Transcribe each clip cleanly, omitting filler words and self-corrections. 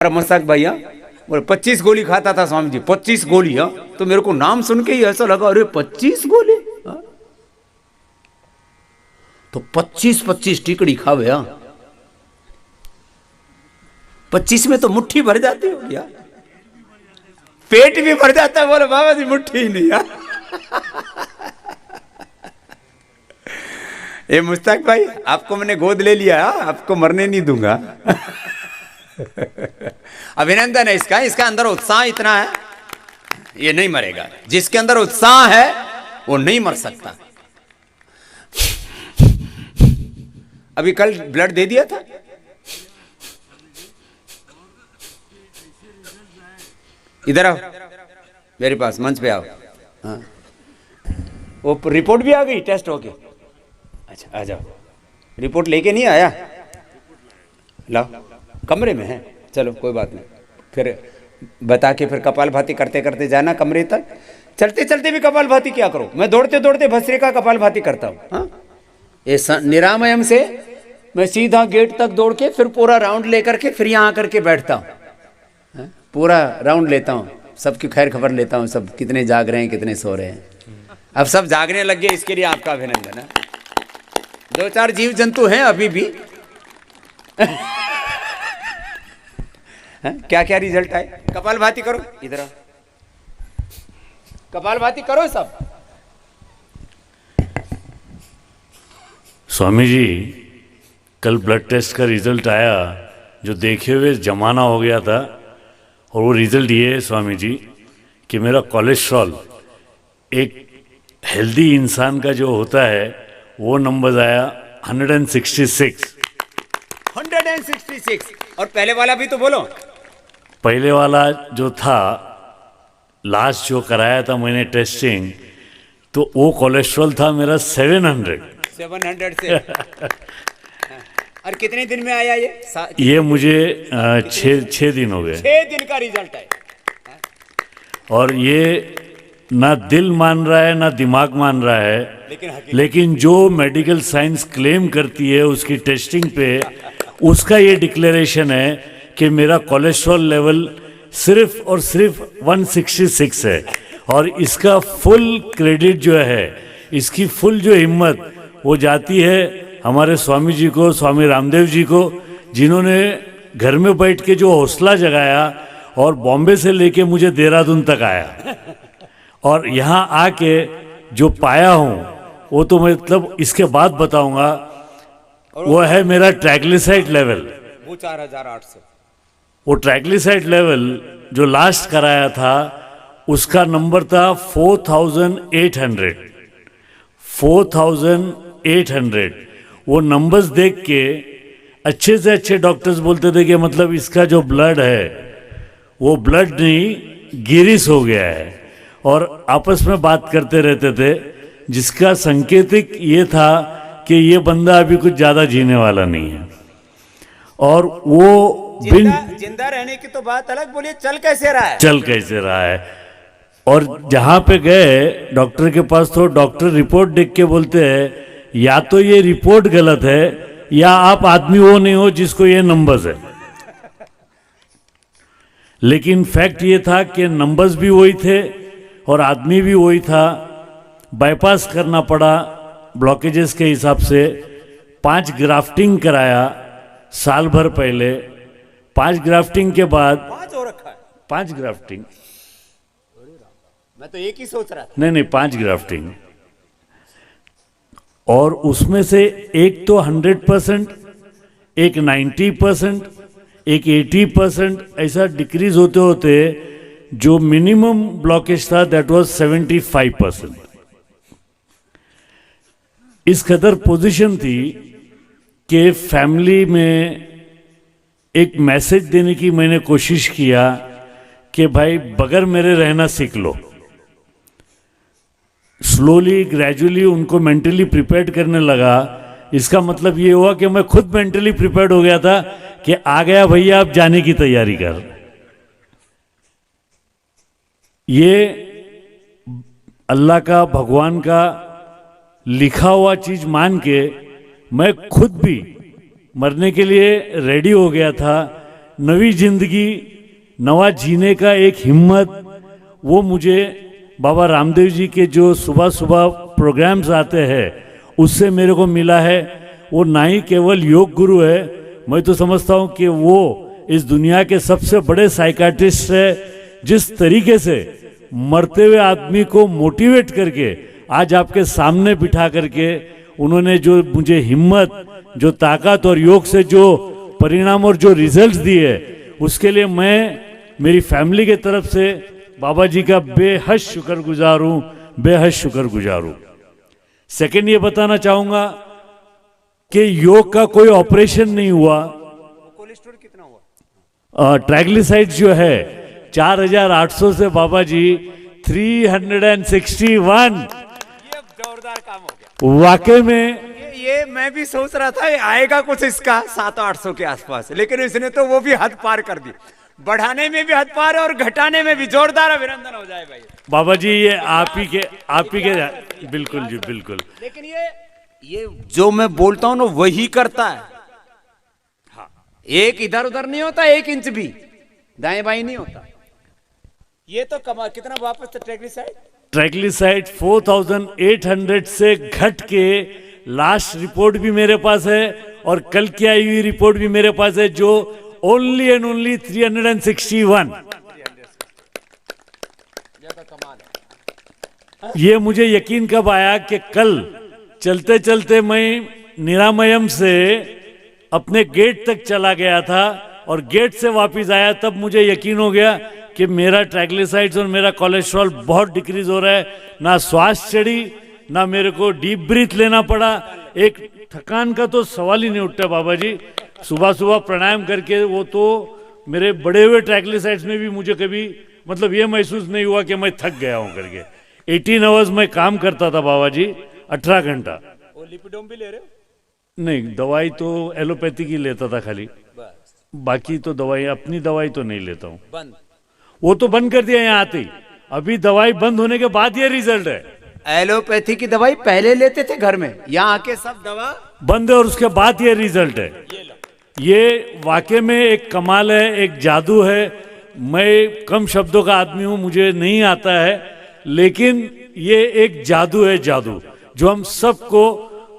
मस्ताक भाई, हाँ बोले 25 गोली खाता था स्वामी जी, 25 गोली। हाँ तो मेरे को नाम सुन के ही ऐसा लगा, अरे 25 गोली। हाँ? तो 25-25 टिकड़ी खावे। हाँ 25 में तो मुट्ठी भर जाती होगी, हाँ? पेट भी भर जाता है। बोले बाबा जी मुट्ठी ही नहीं। हाँ? ए मुस्ताक भाई, आपको मैंने गोद ले लिया, आपको मरने नहीं दूंगा। अभिनंदन है इसका, इसका अंदर उत्साह इतना है, ये नहीं मरेगा। जिसके अंदर उत्साह है वो नहीं मर सकता। अभी कल ब्लड दे दिया था। इधर आओ मेरे पास, मंच पे आओ। हाँ वो रिपोर्ट भी आ गई टेस्ट होके। अच्छा आ जाओ। रिपोर्ट लेके नहीं आया? लाओ, कमरे में है। चलो कोई बात नहीं, फिर बता के फिर कपालभाति करते करते जाना कमरे तक। चलते चलते भी कपालभाति क्या करो, मैं दौड़ते दौड़ते भस्त्रे का कपालभाति करता हूँ। हाँ ये निरामयम से मैं सीधा गेट तक दौड़ के फिर पूरा राउंड लेकर के फिर यहाँ आकर के बैठता हूँ। पूरा राउंड लेता हूँ, सबकी खैर खबर लेता हूँ, सब कितने जाग रहे हैं कितने सो रहे हैं। अब सब जागने लग गए, इसके लिए आपका अभिनंदन है। 2-4 जीव जंतु हैं अभी भी। क्या क्या रिजल्ट आए? कपालभाति करो, इधर कपालभाति करो सब। स्वामी जी कल ब्लड टेस्ट का रिजल्ट आया, जो देखे हुए जमाना हो गया था। और वो रिजल्ट ये है स्वामी जी कि मेरा कोलेस्ट्रॉल, एक हेल्दी इंसान का जो होता है वो नंबर आया 166। 166। और पहले वाला भी तो बोलो। पहले वाला जो था, लास्ट जो कराया था मैंने टेस्टिंग, तो वो कोलेस्ट्रॉल था मेरा 700 से। और कितने दिन में आया ये? ये मुझे 6 दिन हो गए। 6 दिन का रिजल्ट है। और ये ना दिल मान रहा है ना दिमाग मान रहा है, लेकिन जो मेडिकल साइंस क्लेम करती है उसकी टेस्टिंग पे उसका ये डिक्लेरेशन है कि मेरा कोलेस्ट्रॉल लेवल सिर्फ और सिर्फ 166 है। और इसका फुल क्रेडिट जो है, इसकी फुल जो हिम्मत वो जाती है हमारे स्वामी जी को, स्वामी रामदेव जी को, जिन्होंने घर में बैठ के जो हौसला जगाया और बॉम्बे से लेके मुझे देहरादून तक आया। और यहाँ आके जो पाया हूँ वो तो मतलब इसके बाद बताऊंगा। वो है मेरा ट्राइग्लिसराइड लेवल, वो 4800। वो ट्राइग्लिसराइड लेवल जो लास्ट कराया था उसका नंबर था 4800। 4800। वो नंबर्स देख के अच्छे से अच्छे डॉक्टर्स बोलते थे कि मतलब इसका जो ब्लड है वो ब्लड नहीं गिरिस हो गया है। और आपस में बात करते रहते थे, जिसका संकेतिक ये था कि ये बंदा अभी कुछ ज़्यादा जीने वाला नहीं है। और वो जिंदा रहने की तो बात अलग, बोलिए चल कैसे रहा है? चल कैसे रहा है। और जहाँ पे गए डॉक्टर के पास तो डॉक्टर रिपोर्ट देख के बोलते हैं या तो ये रिपोर्ट गलत है या आप आदमी वो नहीं हो जिसको ये नंबर्स है। लेकिन फैक्ट ये था कि नंबर्स भी वही थे और आदमी भी वही था। बाईपास करना पड़ा ब्लॉकेजेस के हिसाब से। 5 ग्राफ्टिंग कराया साल भर पहले। 5 ग्राफ्टिंग के बाद 5 हो रखा है। 5 ग्राफ्टिंग, मैं तो एक ही सोच रहा था। नहीं 5 ग्राफ्टिंग। और उसमें से एक तो 100%, एक 90%, एक 80%, ऐसा डिक्रीज होते होते जो मिनिमम ब्लॉकेज था दैट वाज 75%। इस कदर पोजीशन थी कि फैमिली में एक मैसेज देने की मैंने कोशिश किया कि भाई बगैर मेरे रहना सीख लो। स्लोली ग्रेजुअली उनको मेंटली प्रिपेयर्ड करने लगा। इसका मतलब ये हुआ कि मैं खुद मेंटली प्रिपेयर्ड हो गया था कि आ गया भैया अब जाने की तैयारी कर। ये अल्लाह का, भगवान का लिखा हुआ चीज मान के मैं खुद भी मरने के लिए रेडी हो गया था। नवी जिंदगी, नवा जीने का एक हिम्मत, वो मुझे बाबा रामदेव जी के जो सुबह सुबह प्रोग्राम्स आते हैं उससे मेरे को मिला है। वो ना ही केवल योग गुरु है, मैं तो समझता हूँ कि वो इस दुनिया के सबसे बड़े साइकाट्रिस्ट है। जिस तरीके से मरते हुए आदमी को मोटिवेट करके आज आपके सामने बिठा करके उन्होंने जो मुझे हिम्मत, जो ताकत और योग से जो परिणाम और जो रिजल्ट्स दिए, उसके लिए मैं मेरी फैमिली के तरफ से बाबा जी का बेहद शुक्रगुजार हूँ, बेहद शुक्रगुजार हूँ। सेकेंड ये बताना चाहूँगा कि योग का कोई ऑपरेशन नहीं हुआ। कोलेस्ट्रॉल कितना हुआ? ट्राइग्लिसराइड्स जो है 4800 से बाबा जी 361। ये जोरदार काम हो गया वाकई में। ये मैं भी सोच रहा था ये आएगा कुछ इसका 700-800 के आसपास, लेकिन इसने तो वो भी हद पार कर दी। बढ़ाने में भी हद पार है और घटाने में भी। जोरदार अभिनंदन हो जाए भाई। बाबा जी ये आप ही के बिल्कुल जी बिल्कुल। लेकिन ये जो मैं बोलता हूं ना वही करता है। हाँ, एक इधर उधर नहीं होता, 1 इंच भी दाएं बाएं नहीं होता। ये तो कमाल। कितना वापस ट्राइग्लिसराइड 4800 से घट के लास्ट रिपोर्ट भी मेरे पास है और कल की आई हुई रिपोर्ट भी मेरे पास है, जो ओनली एंड ओनली 361। ये मुझे यकीन कब आया कि कल चलते चलते मैं निरामयम से अपने गेट तक चला गया था और गेट से वापस आया, तब मुझे यकीन हो गया कि मेरा ट्राइग्लिसराइड्स और मेरा कोलेस्ट्रॉल बहुत डिक्रीज हो रहा है। ना श्वास चढ़ी, ना मेरे को डीप ब्रीथ लेना पड़ा। एक थकान का तो सवाल ही नहीं उठता बाबा जी। सुबह सुबह प्राणायाम करके वो तो मेरे बढ़े हुए ट्राइग्लिसराइड्स में भी मुझे कभी मतलब ये महसूस नहीं हुआ कि मैं थक गया हूँ करके। 18 आवर्स में काम करता था बाबा जी, 18 घंटा। वो लिपिडोम भी ले रहे हो? नहीं, दवाई तो एलोपैथी की लेता था खाली, बाकी तो दवाई, अपनी दवाई तो नहीं लेता हूँ। बंद? वो तो बंद कर दिया यहाँ आते ही। अभी दवाई बंद होने के बाद ये रिजल्ट है। एलोपैथी की दवाई पहले लेते थे घर में, यहाँ आके सब दवा बंद है और उसके बाद ये रिजल्ट है। ये वाकई में एक कमाल है, एक जादू है। मैं कम शब्दों का आदमी हूँ, मुझे नहीं आता है, लेकिन ये एक जादू है, जादू जो हम सबको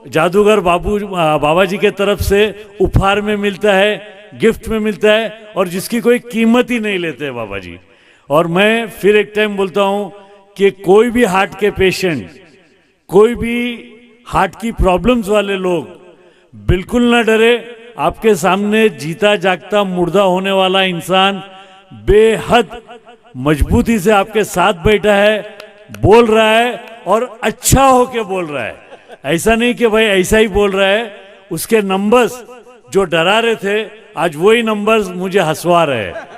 जादूगर बाबा जी के तरफ से उपहार में मिलता है, गिफ्ट में मिलता है, और जिसकी कोई कीमत ही नहीं लेते हैं बाबा जी। और मैं फिर एक टाइम बोलता हूँ कि कोई भी हार्ट के पेशेंट, कोई भी हार्ट की प्रॉब्लम्स वाले लोग बिल्कुल ना डरे। आपके सामने जीता जागता मुर्दा होने वाला इंसान बेहद मजबूती से आपके साथ बैठा है, बोल रहा है और अच्छा होके बोल रहा है। ऐसा नहीं कि भाई ऐसा ही बोल रहा है। उसके नंबर्स जो डरा रहे थे, आज वही नंबर्स मुझे हंसवा रहे हैं।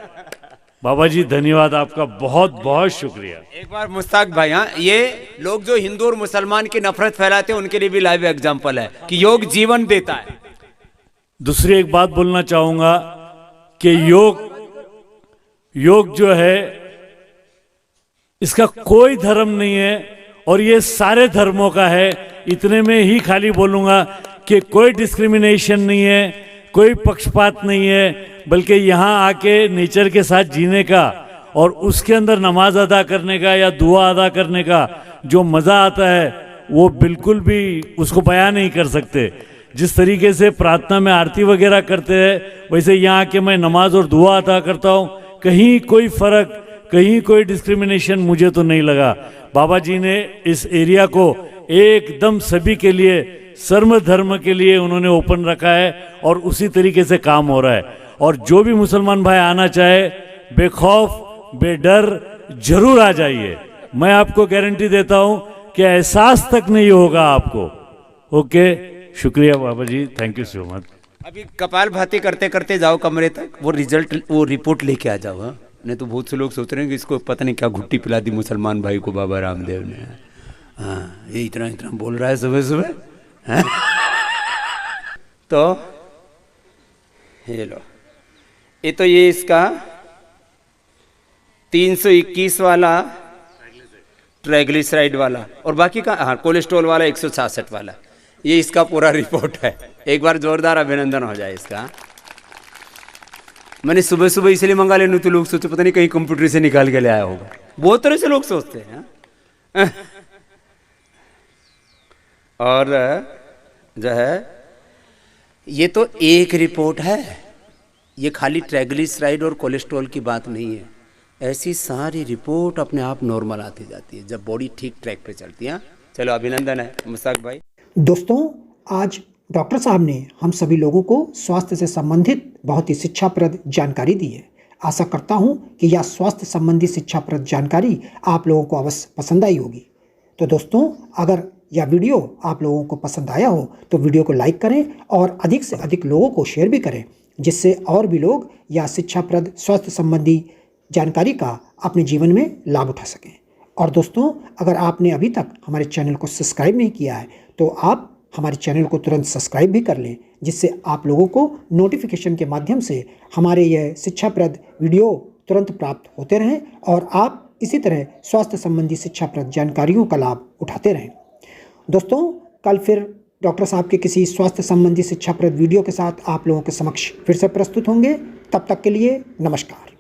बाबा जी धन्यवाद, आपका बहुत बहुत शुक्रिया। एक बार मुश्ताक भाई, हाँ, ये लोग जो हिंदू और मुसलमान की नफरत फैलाते हैं उनके लिए भी लाइव एग्जांपल है कि योग जीवन देता है। दूसरी एक बात बोलना चाहूंगा कि योग जो है इसका कोई धर्म नहीं है और ये सारे धर्मों का है। इतने में ही खाली बोलूंगा कि कोई डिस्क्रिमिनेशन नहीं है, कोई पक्षपात नहीं है, बल्कि यहाँ आके नेचर के साथ जीने का और उसके अंदर नमाज अदा करने का या दुआ अदा करने का जो मज़ा आता है वो बिल्कुल भी उसको बयान नहीं कर सकते। जिस तरीके से प्रार्थना में आरती वगैरह करते हैं, वैसे यहाँ आके मैं नमाज और दुआ अदा करता हूँ। कहीं कोई फ़र्क, कहीं कोई डिस्क्रिमिनेशन मुझे तो नहीं लगा। बाबा जी ने इस एरिया को एकदम सभी के लिए, सर्व धर्म के लिए उन्होंने ओपन रखा है और उसी तरीके से काम हो रहा है। और जो भी मुसलमान भाई आना चाहे बेखौफ बेडर जरूर आ जाइए। मैं आपको गारंटी देता हूं कि एहसास तक नहीं होगा आपको। ओके, शुक्रिया बाबा जी, थैंक यू सो मच। अभी कपाल भाती करते करते जाओ कमरे तक, वो रिजल्ट, वो रिपोर्ट लेके आ जाओ। हाँ, नहीं तो बहुत से लोग सोच रहे हैं कि इसको पता नहीं क्या घुट्टी पिला दी मुसलमान भाई को बाबा रामदेव ने। हाँ, ये इतना इतना बोल रहा है सुबह सुबह। तो ये लो, ये तो ये इसका 321 वाला ट्राइग्लिसराइड वाला और बाकी का, हाँ, कोलेस्ट्रॉल वाला 166 वाला, ये इसका पूरा रिपोर्ट है। एक बार जोरदार अभिनंदन हो जाए इसका। मैंने सुबह सुबह इसलिए मंगा लेने तो लोग सोचते पता नहीं कहीं कंप्यूटर से निकाल के ले आया होगा, बहुत तरह से लोग सोचते हैं। और जो है ये तो एक रिपोर्ट है, ये खाली ट्राइग्लिसराइड और कोलेस्ट्रॉल की बात नहीं है, ऐसी सारी रिपोर्ट अपने आप नॉर्मल आती जाती है जब बॉडी ठीक ट्रैक पे चलती है। चलो अभिनंदन है मुश्ताक भाई। दोस्तों, आज डॉक्टर साहब ने हम सभी लोगों को स्वास्थ्य से संबंधित बहुत ही शिक्षाप्रद जानकारी दी है। आशा करता हूं कि यह स्वास्थ्य संबंधी शिक्षाप्रद जानकारी आप लोगों को अवश्य पसंद आई होगी। तो दोस्तों, अगर यह वीडियो आप लोगों को पसंद आया हो तो वीडियो को लाइक करें और अधिक से अधिक लोगों को शेयर भी करें, जिससे और भी लोग यह शिक्षाप्रद स्वास्थ्य संबंधी जानकारी का अपने जीवन में लाभ उठा सकें। और दोस्तों, अगर आपने अभी तक हमारे चैनल को सब्सक्राइब नहीं किया है तो आप हमारे चैनल को तुरंत सब्सक्राइब भी कर लें, जिससे आप लोगों को नोटिफिकेशन के माध्यम से हमारे यह शिक्षाप्रद वीडियो तुरंत प्राप्त होते रहें और आप इसी तरह स्वास्थ्य संबंधी शिक्षाप्रद जानकारियों का लाभ उठाते रहें। दोस्तों, कल फिर डॉक्टर साहब के किसी स्वास्थ्य संबंधी शिक्षाप्रद वीडियो के साथ आप लोगों के समक्ष फिर से प्रस्तुत होंगे। तब तक के लिए नमस्कार।